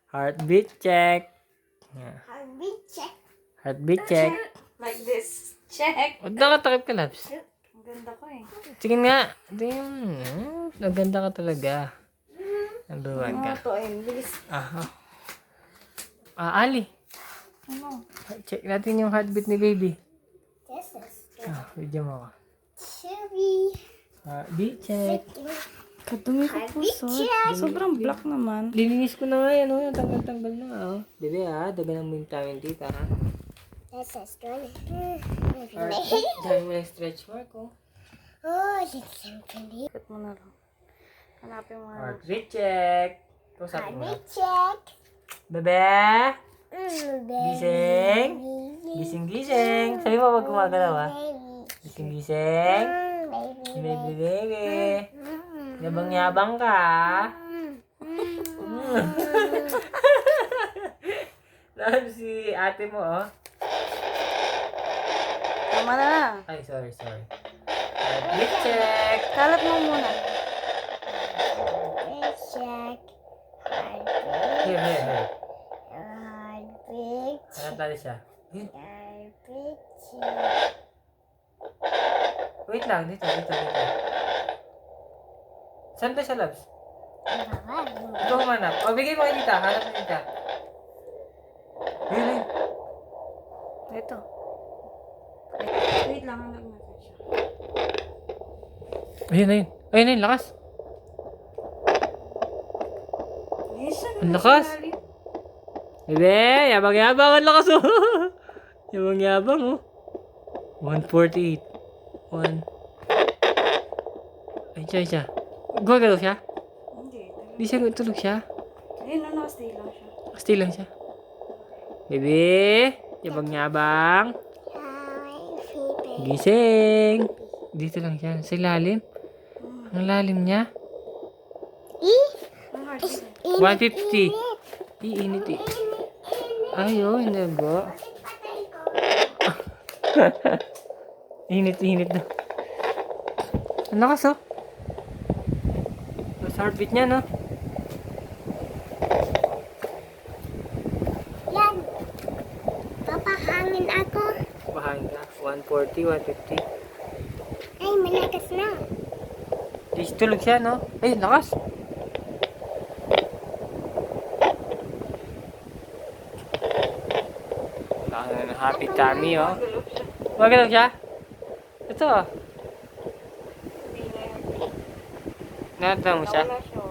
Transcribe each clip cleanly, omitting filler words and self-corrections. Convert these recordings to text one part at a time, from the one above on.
Heartbeat check. Yeah. Heartbeat check. Heartbeat check. Like this. Check. Huwag nakatakip ka, Labs. Ang ganda ko eh. Sige nga. Naganda ka talaga. Number 1 ka. Ito eh. Bilis. Aha. Ali. Ano? Check natin yung heartbeat ni baby. This is Video mo ako. cherry. Heartbeat check. Kadumi ko puso. Sobrang black naman. Lilinis ko na nga yan. Oh. Tanggal-tanggal na. Oh. Bebe dagan mo yung tamin dito ha. This is good. Heartbeat. Dahil mo yung stretch mark oh. Oh, it's so pretty. Cut mo na lang. Hanapin mo na. Heartbeat check. Kausapin mo na. Heartbeat check. Bebe! Baby. Gising! Gising-gising! Sabi mo wag gumagalaw ha. Gising-gising! Baby, baby! Yabang-yabang ka Lahat si ate mo oh. Tama na. Ay, sorry. Heartbeat check! Kalat mo muna. Heartbeat check. Heartbeat. Here. Heartbeat. Hanap natin siya. Heartbeat check. Wait lang, dito. Saan ba siya, Labs? Ikaw humanap. O, bigay mo kay tita. Hanap ni tita. Yun. Ito. Wait lang. Hanggang natin siya. Ayun, lakas. Ang lakas. Bebe, yabang-yabang. Ang lakas oh. Yabang-yabang oh. 148. 1. Ay, siya. Gumagalaw siya? Hindi. Di siya tulog siya? Ayun na, nakastay lang siya. Stay lang siya. Bebe, yabang-yabang. Gising. Dito lang siya. Sa ilalim. Ang lalim niya. Ang heartbeat. 150. Iinit eh. Ay, oh, nago. Init na. Ang lakas, oh. Mas heartbeat niya, no? Yan. Papahangin ako. Bahangin ka. 140, 150. Ay, malakas na. Di tulog siya, no? Ay, lakas. Ang happy tummy, oh. Magalaw siya? Ito, oh. Nakatawa mo siya? Wala siya.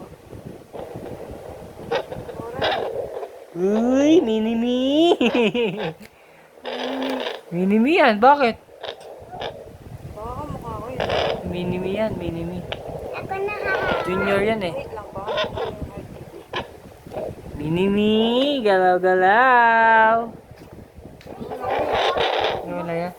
Uy, Minimi! Minimi yan, bakit? Baka mukha ko yun. Minimi yan, Minimi. Ako na Junior yan eh. Wait lang. Baka mukha yung heartbeat. Minimi, galaw-galaw. Wala yan.